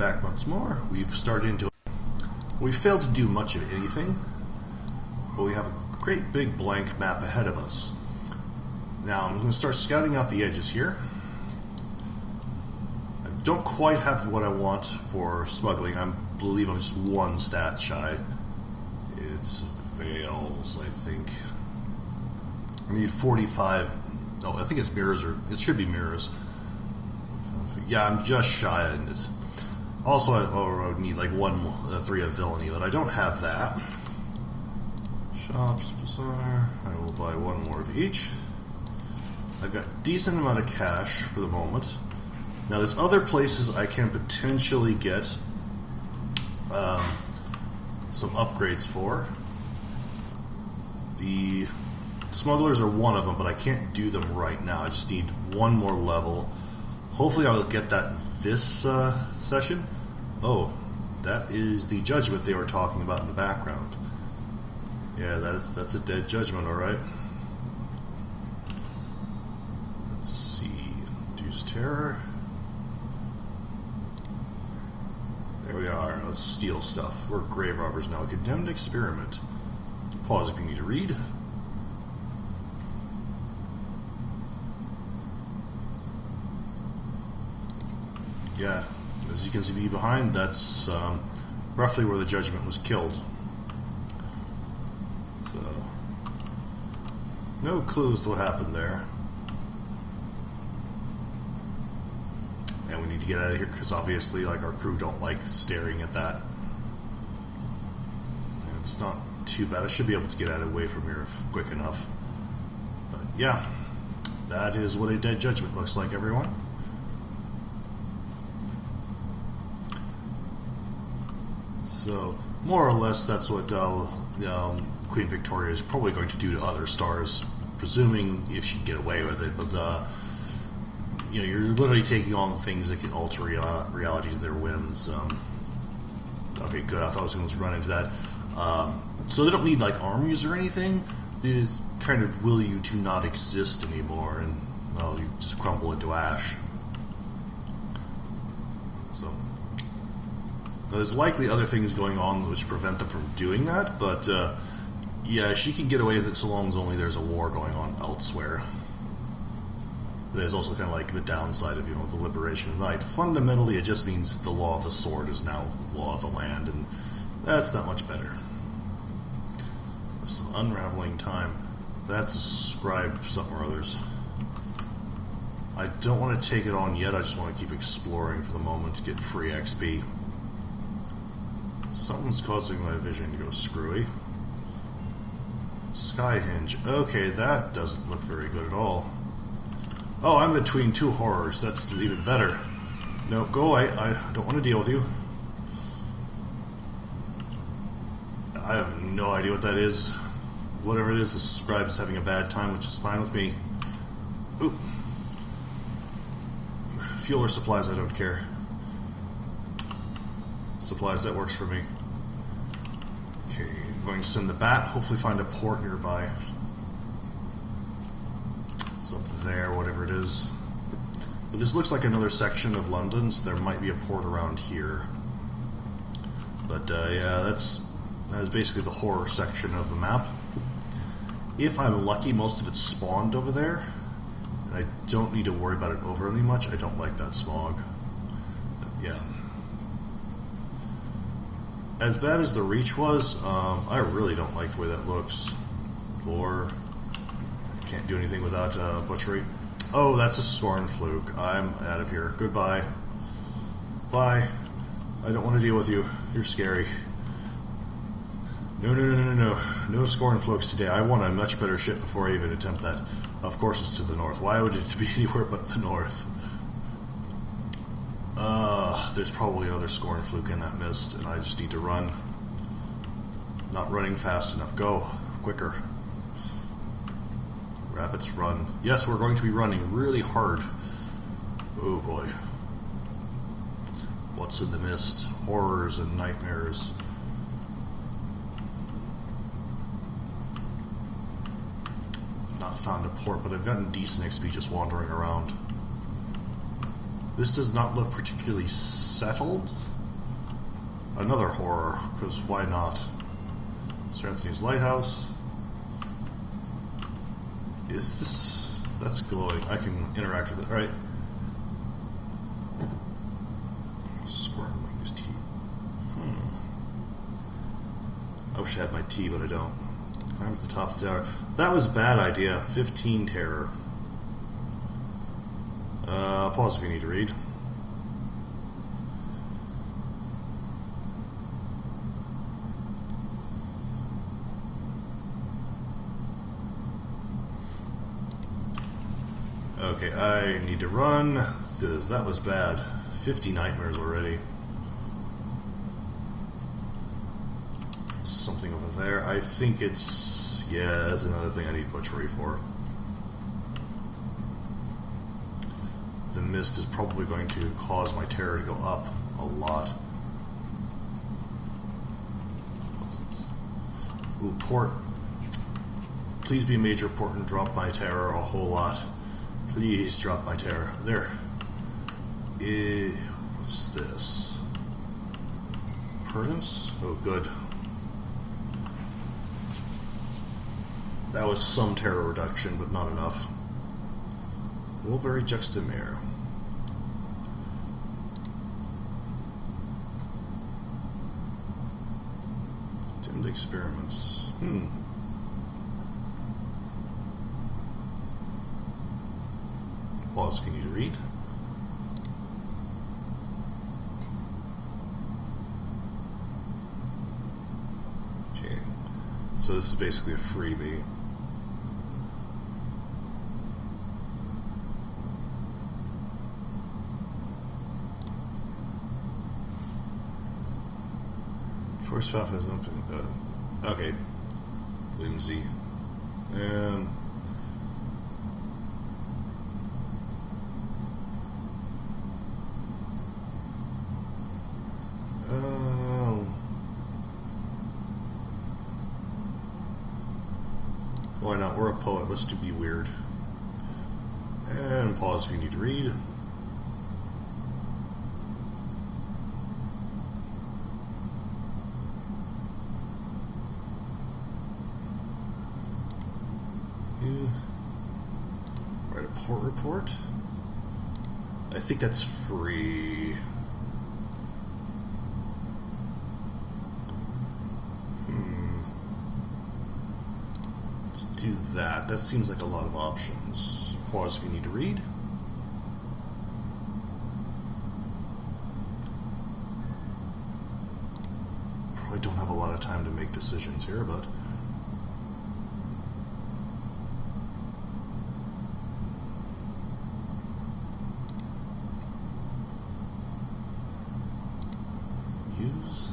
back once more. We've started into... We failed to do much of anything, but we have a great big blank map ahead of us. Now I'm going to start scouting out the edges here. I don't quite have what I want for smuggling. I believe I'm just one stat shy. It's Veils, I think. I need 45. No, I think it's mirrors, or it should be mirrors. Yeah, I'm just shy of it. Also, I would need like 3 of villainy, but I don't have that. Shops, bazaar. I will buy 1 more of each. I've got a decent amount of cash for the moment. Now, there's other places I can potentially get some upgrades for. The smugglers are one of them, but I can't do them right now. I just need 1 more level. Hopefully I will get that this session. Oh, that is the judgment they were talking about in the background. Yeah, that's a dead judgment, alright. Let's see. Induce terror. There we are. Let's steal stuff. We're grave robbers now. Condemned experiment. Pause if you need to read. Yeah, as you can see behind, that's roughly where the judgment was killed. So, no clues to what happened there. And we need to get out of here because obviously, like, our crew don't like staring at that. And it's not too bad. I should be able to get out away from here quick enough. But yeah, that is what a dead judgment looks like, everyone. So, more or less, that's what Queen Victoria is probably going to do to other stars, presuming if she can get away with it. But you know, you're literally taking on things that can alter reality to their whims. Okay, good. I thought I was going to run into that. So they don't need like armies or anything. They just kind of will you to not exist anymore, and well, you just crumble into ash. So. There's likely other things going on which prevent them from doing that, but yeah, she can get away with it so long as only there's a war going on elsewhere. But it's also kind of like the downside of, you know, the liberation of night. Fundamentally, it just means the law of the sword is now the law of the land, and that's not much better. There's some unraveling time. That's a scribe something or others. I don't want to take it on yet, I just want to keep exploring for the moment to get free XP. Something's causing my vision to go screwy. Skyhinge. Okay, that doesn't look very good at all. Oh, I'm between 2 horrors. That's even better. No, go away. I don't want to deal with you. I have no idea what that is. Whatever it is, the scribe's having a bad time, which is fine with me. Oop. Fuel or supplies, I don't care. Supplies, that works for me. Okay, I'm going to send the bat, hopefully find a port nearby. It's up there, whatever it is. But this looks like another section of London, so there might be a port around here. But yeah, that is basically the horror section of the map. If I'm lucky, most of it's spawned over there, and I don't need to worry about it overly much. I don't like that smog. But yeah. As bad as the reach was, I really don't like the way that looks. Or, can't do anything without butchery. Oh, that's a Scorn Fluke. I'm out of here. Goodbye. Bye. I don't want to deal with you. You're scary. No, no, no, no, no, no. No Scorn Flukes today. I want a much better ship before I even attempt that. Of course it's to the north. Why would it be anywhere but the north? There's probably another Scorn Fluke in that mist, and I just need to run. Not running fast enough. Go. Quicker. Rabbits, run. Yes, we're going to be running really hard. Oh boy. What's in the mist? Horrors and nightmares. Not found a port, but I've gotten decent XP just wandering around. This does not look particularly settled. Another horror, because why not? Sir Anthony's Lighthouse. Is this... That's glowing. I can interact with it. Alright. Squirm wings tea. I wish I had my tea, but I don't. Climb to the top of the tower. That was a bad idea. 15 terror. Pause if you need to read. Okay, I need to run. That was bad. 50 nightmares already. Something over there. I think it's... Yeah, that's another thing I need butchery for. The mist is probably going to cause my terror to go up a lot. Ooh, port. Please be a major port and drop my terror a whole lot. Please drop my terror. There. What's this? Prudence? Oh, good. That was some terror reduction, but not enough. Woolbury Juxtamere. Dimmed experiments. What else can you read? Okay. So this is basically a freebie. Force valve has open. Okay. Whimsy. And why not? We're a poet. Let's do be weird. And pause if you need to read. Write a port report. I think that's free. Let's do that. That seems like a lot of options. Pause if you need to read. Probably don't have a lot of time to make decisions here, but use.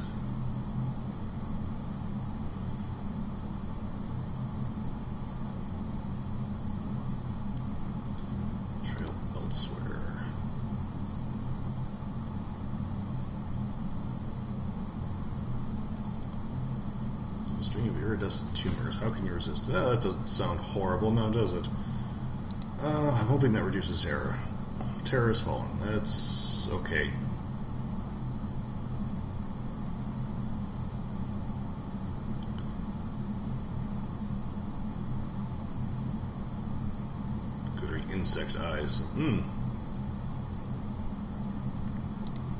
Trail elsewhere. A string of iridescent tumors. How can you resist? That doesn't sound horrible, now does it? I'm hoping that reduces terror. Terror has fallen. That's okay. Insect's eyes.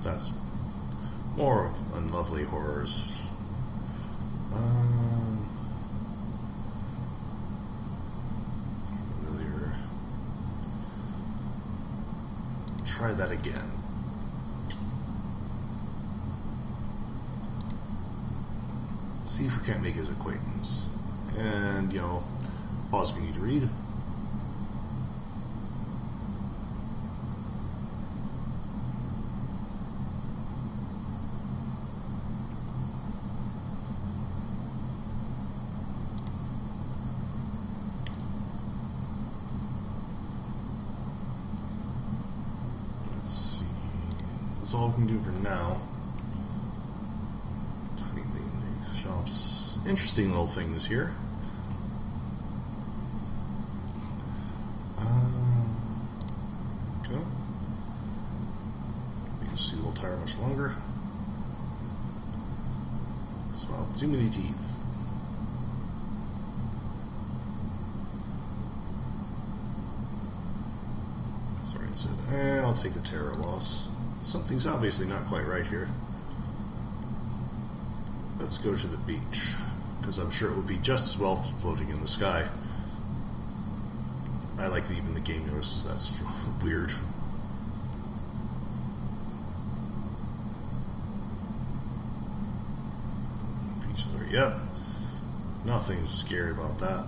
That's more of unlovely horrors. Familiar. Try that again. See if we can't make his acquaintance. And, you know, pause if you need to read. That's all we can do for now. Tiny shops. Interesting little things here. Okay. We can see the tire much longer. Smile, too many teeth. Sorry, it said, I'll take the terror loss. Something's obviously not quite right here. Let's go to the beach, because I'm sure it would be just as well floating in the sky. I like that even the game notices that's weird. Beaches are, yep. Nothing's scary about that.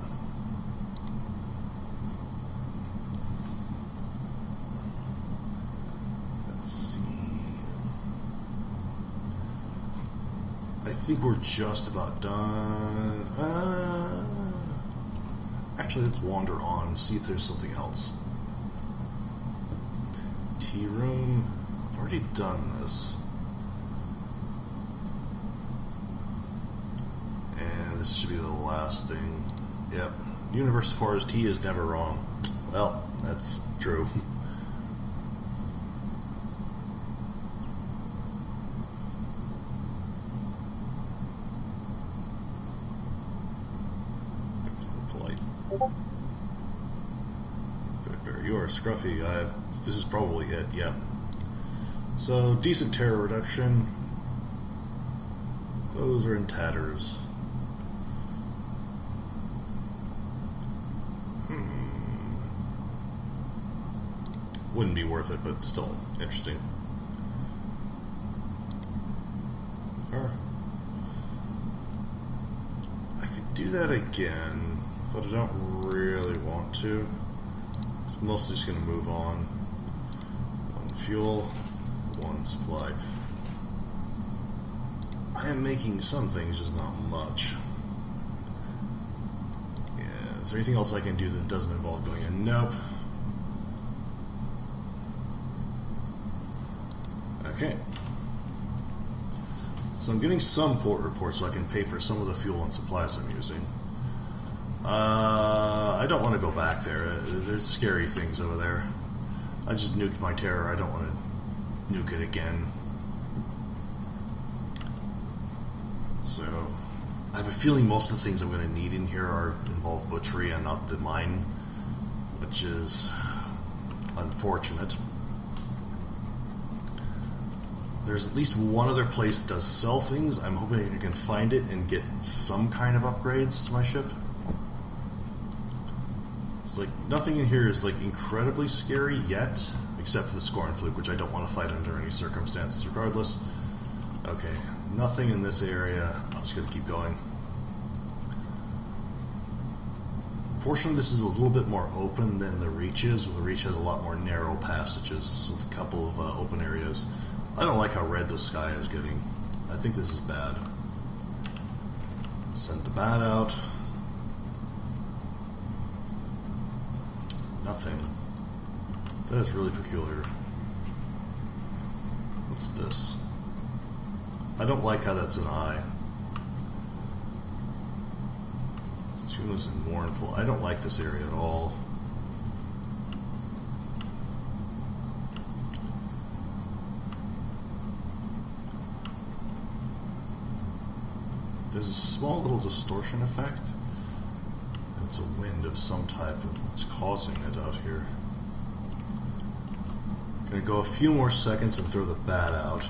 Let's see. I think we're just about done. Actually, let's wander on and see if there's something else. Tea room. I've already done this. And this should be the last thing. Yep. Universe as far as tea is never wrong. Well, that's true. You are scruffy. This is probably it. Yep. So decent terror reduction. Those are in tatters. Wouldn't be worth it, but still interesting. I could do that again, but I don't really want to. It's mostly just going to move on. One fuel, one supply. I am making some things, just not much. Yeah, is there anything else I can do that doesn't involve going in? Nope. Okay. So I'm getting some port reports so I can pay for some of the fuel and supplies I'm using. I don't want to go back there. There's scary things over there. I just nuked my terror. I don't want to nuke it again. So I have a feeling most of the things I'm going to need in here involve butchery and not the mine, which is unfortunate. There's at least one other place that does sell things. I'm hoping I can find it and get some kind of upgrades to my ship. It's like nothing in here is like incredibly scary yet, except for the Scorn Fluke, which I don't want to fight under any circumstances regardless. Okay, nothing in this area. I'm just going to keep going. Fortunately, this is a little bit more open than the Reach is. The Reach has a lot more narrow passages with a couple of open areas. I don't like how red the sky is getting. I think this is bad. Send the bat out. Nothing. That is really peculiar. What's this? I don't like how that's an eye. It's tuneless and mournful. I don't like this area at all. There's a small little distortion effect. It's a wind of some type of what's causing it out here. Gonna go a few more seconds and throw the bat out.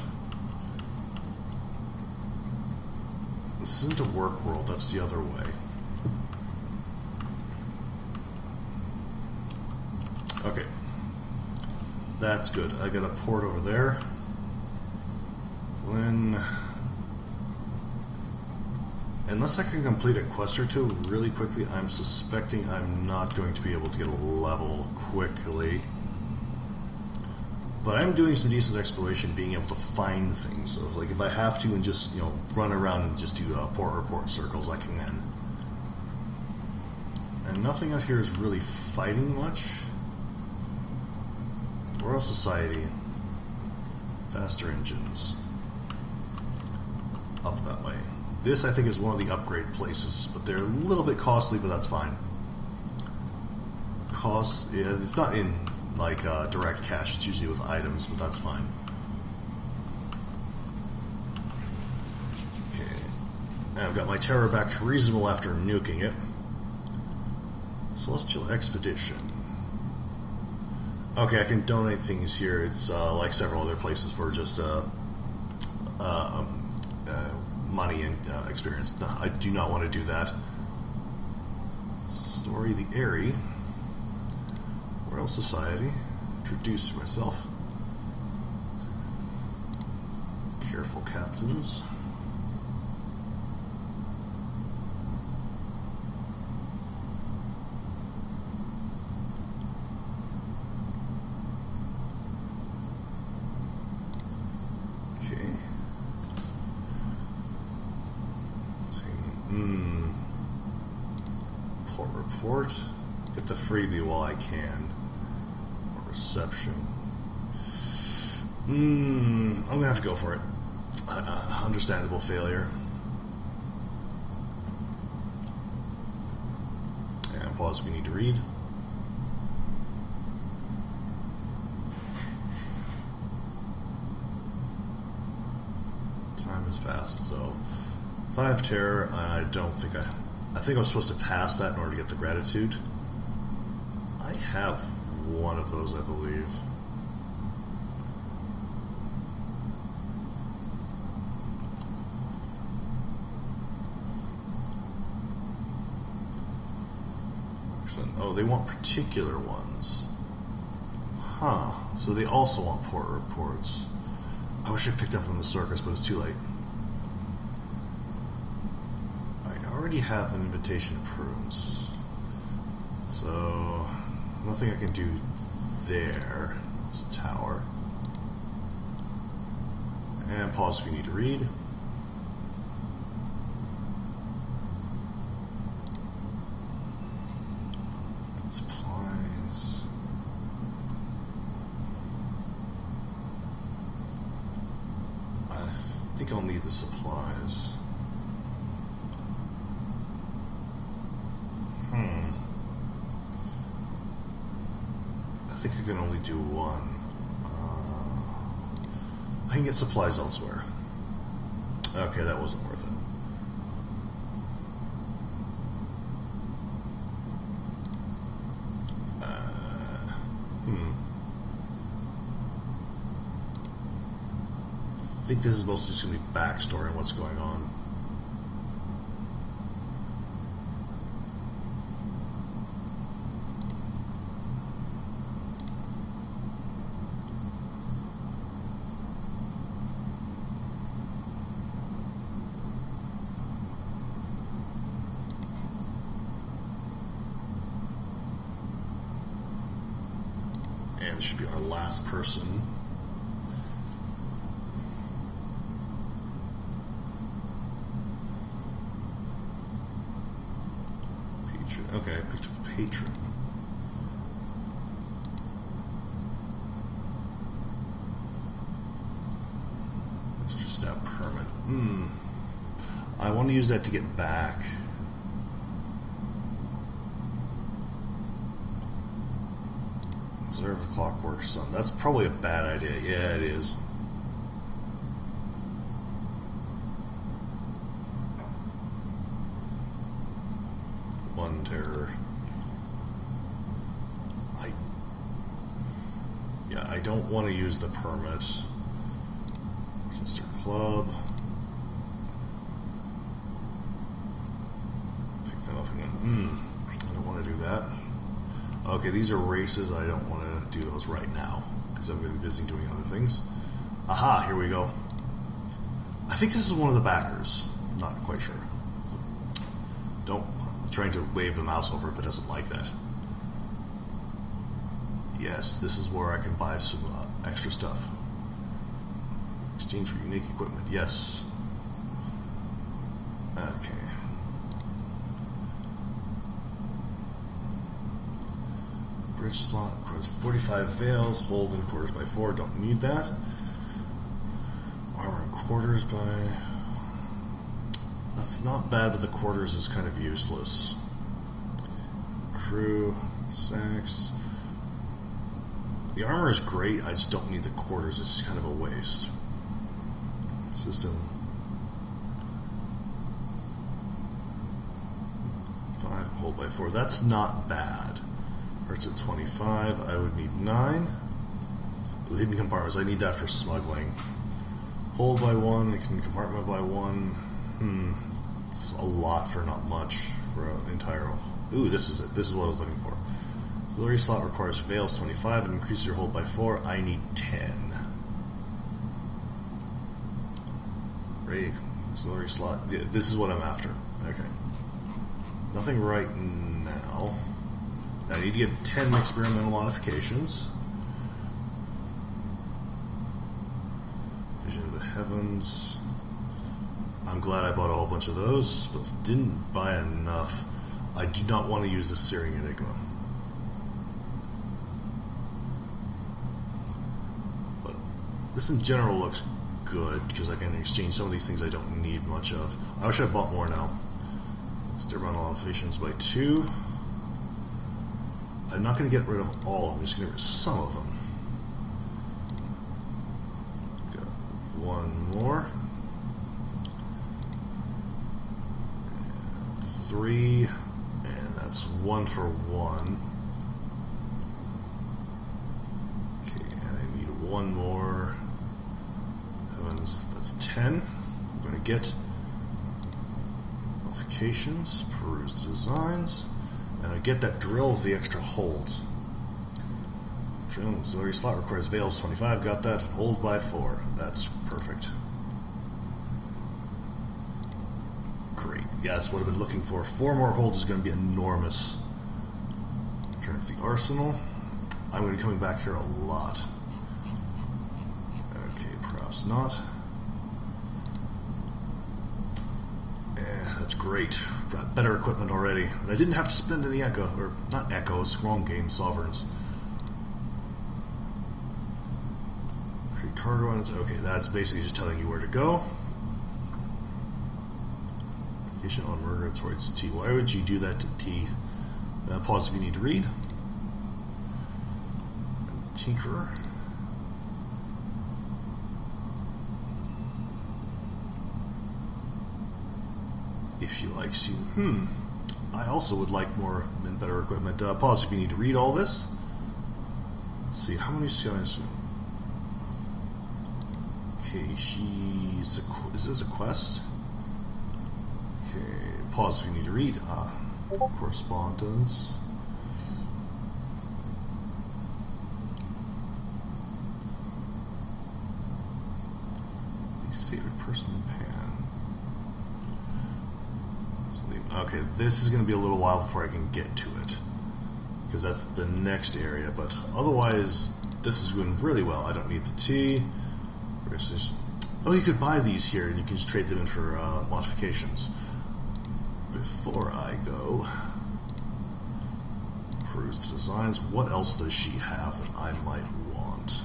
This isn't a work world, that's the other way. Okay. That's good. I got a port over there. Unless I can complete a quest or two really quickly, I'm suspecting I'm not going to be able to get a level quickly. But I'm doing some decent exploration, being able to find things. So, like, if I have to and just, you know, run around and just do port report circles, I can. And nothing out here is really fighting much. Royal Society. Faster engines. Up that way. This, I think, is one of the upgrade places, but they're a little bit costly, but that's fine. Yeah, it's not in, like, direct cash, it's usually with items, but that's fine. Okay. And I've got my terror back to reasonable after nuking it. Celestial Expedition. Okay, I can donate things here. It's like several other places for just money and experience. No, I do not want to do that. Story the Airy. Royal Society. Introduce myself. Careful captains. Port report. Get the freebie while I can. Or reception. I'm gonna have to go for it. Understandable failure. And pause if you need to read. Time has passed, so 5 terror, and I don't think I think I was supposed to pass that in order to get the gratitude. I have one of those, I believe. Oh, they want particular ones. Huh. So they also want port reports. I wish I picked up from the circus, but it's too late. I already have an invitation to prunes. So nothing I can do there. This tower. And pause if you need to read. Supplies. I think I'll need the supplies. I think I can only do one. I can get supplies elsewhere. Okay, that wasn't worth it. I think this is mostly just going to be backstory on what's going on. And this should be our last person. Okay, I picked up a patron. Mr. Stab permit. I want to use that to get back. Observe the Clockwork Sun. That's probably a bad idea. Yeah, it is. One terror. I don't want to use the permit. Sister Club. Pick them up again. I don't want to do that. Okay, these are races. I don't want to do those right now because I'm going to be busy doing other things. Aha, here we go. I think this is one of the backers. I'm not quite sure. I'm trying to wave the mouse over it, but it doesn't like that. Yes, this is where I can buy some extra stuff. Exchange for unique equipment. Yes. Okay. Bridge slot requires 45 veils. Hold in quarters by 4. Don't need that. Armor in quarters by... That's not bad, but the quarters is kind of useless. Crew, sacks. The armor is great, I just don't need the quarters, it's kind of a waste. System. hold by 4. That's not bad. Hearts at 25. I would need 9. Ooh, hidden compartments. I need that for smuggling. Hold by 1. It can compartment by 1. It's a lot for not much for an entire. Ooh, this is it. This is what I was looking for. Auxiliary slot requires fails 25 and increases your hold by 4. I need 10. Great. Auxiliary slot. Yeah, this is what I'm after. Okay. Nothing right now. Now I need to get 10 experimental modifications. Vision of the Heavens. I'm glad I bought a whole bunch of those, but didn't buy enough. I do not want to use the Searing Enigma. But this in general looks good, because I can exchange some of these things I don't need much of. I wish I bought more now. Stairbound modifications by 2. I'm not going to get rid of all of them, I'm just going to get rid of some of them. Got one more. And 3. And that's 1 for 1. Okay, and I need one more. Heavens, that's 10. I'm going to get modifications, peruse the designs, and I get that drill with the extra hold. Auxiliary slot requires veils 25. Got that. Hold by 4. That's perfect. Great. Yeah, that's what I've been looking for. 4 more hold is going to be enormous. Turn to the arsenal. I'm going to be coming back here a lot. Okay, perhaps not. That's great. Got better equipment already. And I didn't have to spend any echo, or not echoes, wrong game, sovereigns. Create cargo on it. Okay, that's basically just telling you where to go. Application on murder towards T. Why would you do that to T? Pause if you need to read. Tinkerer. If you like, see, I also would like more and better equipment. Pause if you need to read all this. Let's see, how many CIs? Okay, is this a quest? Okay, pause if you need to read. Correspondence. Least favorite person in Pan. Okay, this is going to be a little while before I can get to it, because that's the next area, but otherwise this is going really well. I don't need the T. Oh, you could buy these here and you can just trade them in for modifications. Before I go, peruse the designs. What else does she have that I might want?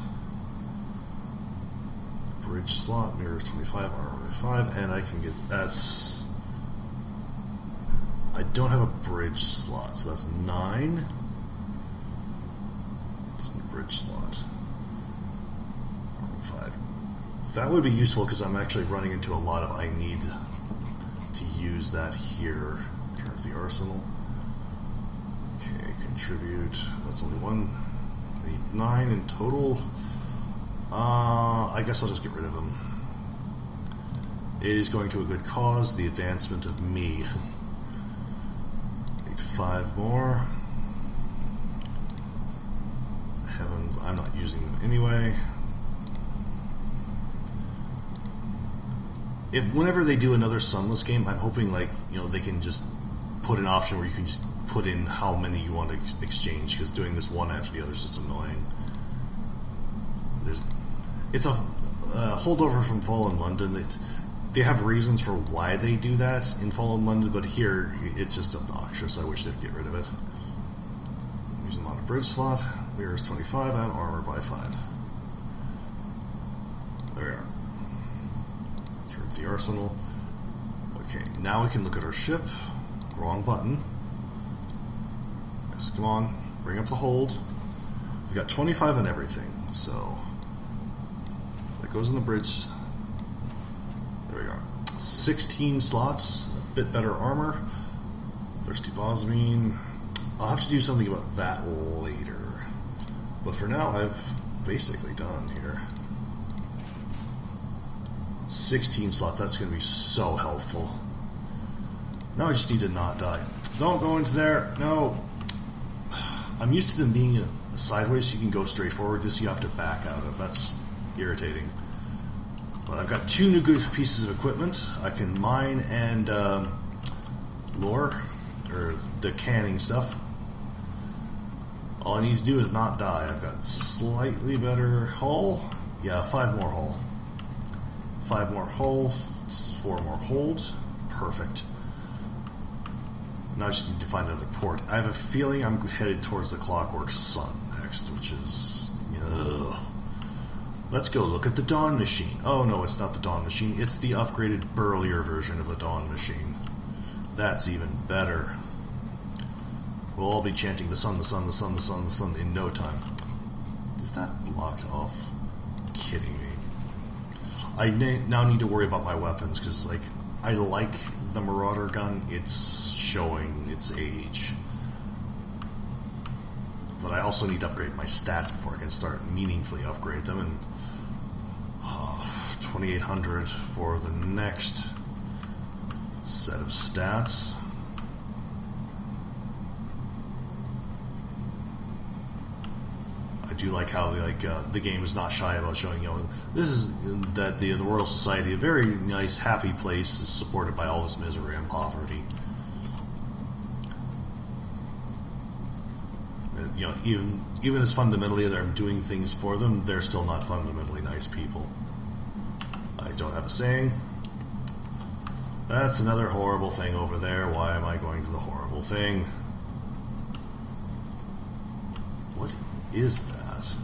Bridge slot, mirrors 25, armor 5, and I can get, that's, I don't have a bridge slot, so that's 9. That's the bridge slot. Armor 5. That would be useful because I'm actually running into a lot of, I need to use that here. Turn off the arsenal. Okay, contribute. That's only 1. I need 9 in total. I guess I'll just get rid of them. It is going to a good cause, the advancement of me. Need 5 more. Heavens, I'm not using them anyway. If whenever they do another Sunless game, I'm hoping, like, you know, they can just put an option where you can just put in how many you want to exchange, because doing this one after the other is just annoying. It's a holdover from Fallen London. They have reasons for why they do that in Fallen London, but here it's just obnoxious. I wish they'd get rid of it. Using them on a bridge slot. Mirrors 25 and armor by 5. There we are. Turn to the arsenal. Okay, now we can look at our ship. Wrong button. Yes, come on. Bring up the hold. We've got 25 on everything, so that goes in the bridge. There we are. 16 slots, a bit better armor. Thirsty Bosmine. I'll have to do something about that later. But for now, I've basically done here. 16 slots, that's going to be so helpful. Now I just need to not die. Don't go into there. No. I'm used to them being sideways, so you can go straight forward. This you have to back out of. That's irritating. But I've got 2 new good pieces of equipment. I can mine and lure, or the canning stuff. All I need to do is not die. I've got slightly better hull. Yeah, 5 more hull. 5 more hull, 4 more hold. Perfect. Now I just need to find another port. I have a feeling I'm headed towards the Clockwork Sun next, which is... Ugh. Let's go look at the Dawn Machine. Oh no, it's not the Dawn Machine. It's the upgraded, burlier version of the Dawn Machine. That's even better. We'll all be chanting the sun, the sun, the sun, the sun, the sun in no time. Is that blocked off? Kidding me. I now need to worry about my weapons, because like, I like the Marauder gun. It's showing its age. But I also need to upgrade my stats before I can start meaningfully upgrade them, and 2800 for the next set of stats. I do like how the game is not shy about showing, you know, this is that the Royal Society, a very nice, happy place, is supported by all this misery and poverty. You know, even as fundamentally they're doing things for them, they're still not fundamentally nice people. I don't have a saying. That's another horrible thing over there. Why am I going to the horrible thing? What is that?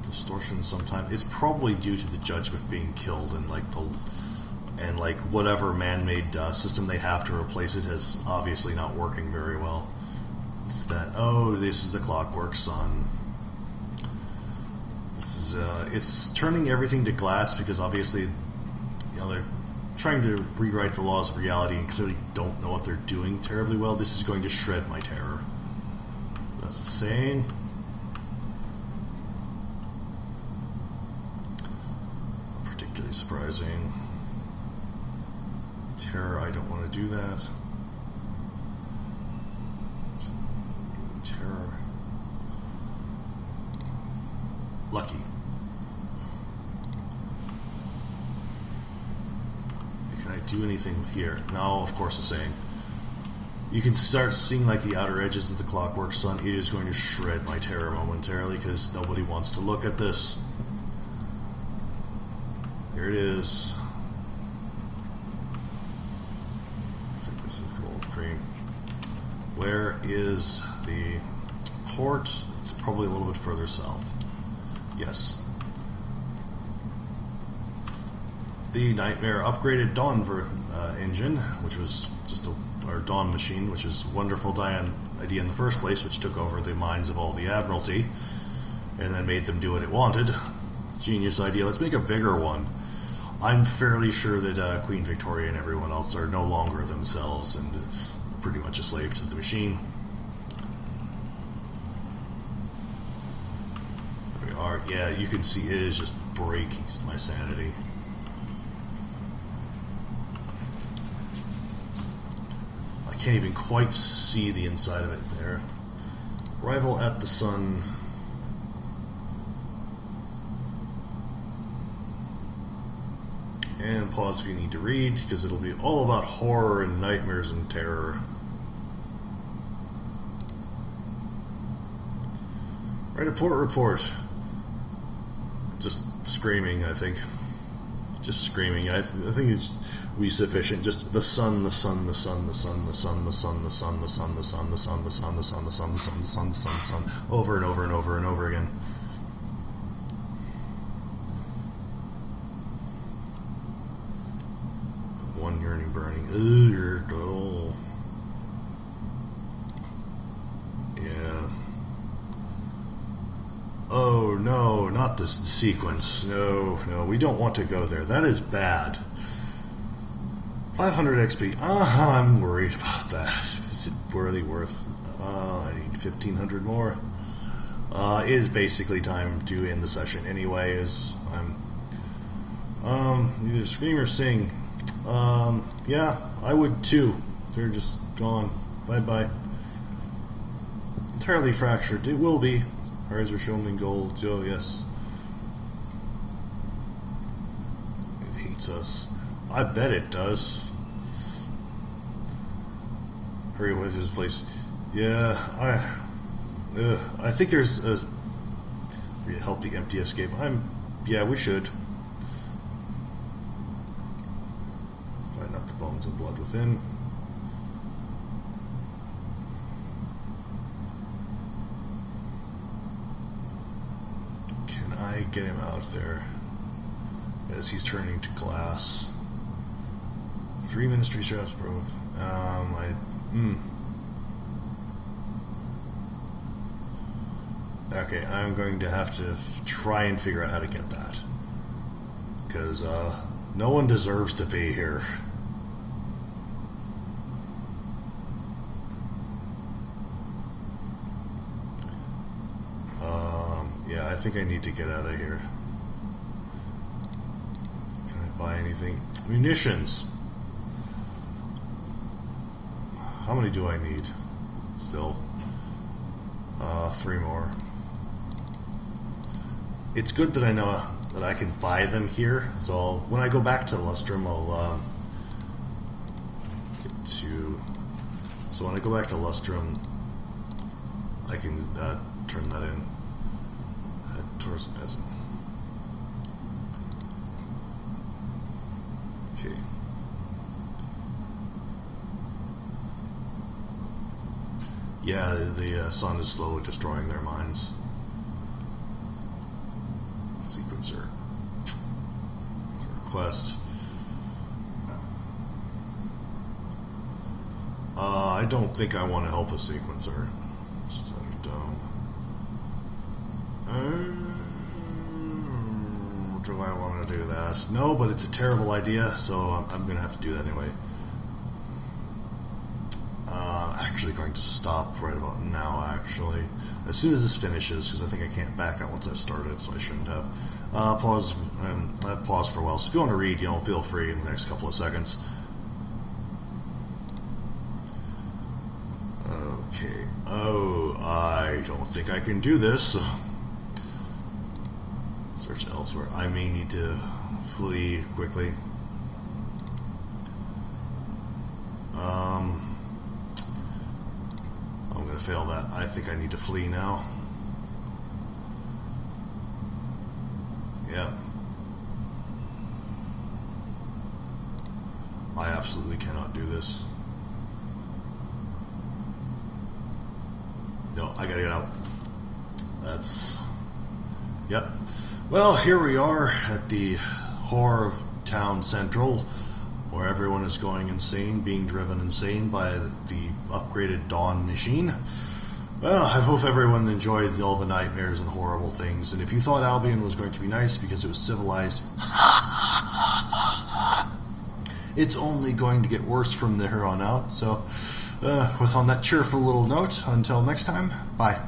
Distortion sometimes. It's probably due to the Judgment being killed, and like whatever man-made system they have to replace it is obviously not working very well. It's that, oh, this is the Clockwork Sun. This is it's turning everything to glass because obviously, you know, they're trying to rewrite the laws of reality and clearly don't know what they're doing terribly well. This is going to shred my terror. That's the saying. Particularly surprising. Terror, I don't want to do that. Terror. Lucky. Can I do anything here? No, of course the same. You can start seeing like the outer edges of the Clockwork Sun. It is going to shred my terror momentarily because nobody wants to look at this. Here it is. I think this is gold cream. Where is the port? It's probably a little bit further south. Yes. The Nightmare upgraded Dawn engine, which was just our Dawn machine, which is a wonderful idea in the first place, which took over the minds of all the Admiralty and then made them do what it wanted. Genius idea. Let's make a bigger one. I'm fairly sure that Queen Victoria and everyone else are no longer themselves and pretty much a slave to the machine. There we are. Yeah, you can see it is just breaking my sanity. I can't even quite see the inside of it there. Arrival at the sun. And pause if you need to read, because it'll be all about horror and nightmares and terror. Write a port report. Just screaming, I think. Just screaming. I think it's be sufficient. Just the sun, the sun, the sun, the sun, the sun, the sun, the sun, the sun, the sun, the sun, the sun, the sun, the sun, the sun, the sun, the sun, the sun, over and over and over and over again. One yearning burning. Ugh, oh. Yeah. Oh no, not this sequence. No, no, we don't want to go there. That is bad. 500 XP. I'm worried about that. Is it really worth? I need 1,500 more. It is basically time to end the session anyway. Either scream or sing. Yeah, I would too. They're just gone. Bye bye. Entirely fractured. It will be. Ours are shown in gold. Oh yes. It hates us. I bet it does. Hurry with this place. Yeah, I think there's a help the empty escape. Yeah, we should find out the bones and blood within. Can I get him out there as he's turning to glass? 3 ministry straps broke. Okay, I'm going to have to try and figure out how to get that. Because, no one deserves to be here. Yeah, I think I need to get out of here. Can I buy anything? Munitions! How many do I need? Still. 3 more. It's good that I know that I can buy them here. So when I go back to Lustrum, I'll get to. So when I go back to Lustrum, I can turn that in. Towards as. Okay. Yeah, the sun is slowly destroying their minds. Sequencer. Request. I don't think I want to help a sequencer. Do I want to do that? No, but it's a terrible idea, so I'm going to have to do that anyway. Actually going to stop right about now, actually. As soon as this finishes, because I think I can't back out once I've started, so I shouldn't have. Pause for a while. So if you want to read, feel free in the next couple of seconds. Okay. Oh, I don't think I can do this. Search elsewhere. I may need to flee quickly. I'm going to fail that. I think I need to flee now. Yep. I absolutely cannot do this. No, I gotta get out. That's... Yep. Well, here we are at the Horror Town Central, where everyone is going insane, being driven insane by the upgraded Dawn machine. Well, I hope everyone enjoyed all the nightmares and horrible things, and if you thought Albion was going to be nice because it was civilized, it's only going to get worse from there on out. So, on that cheerful little note, until next time, bye.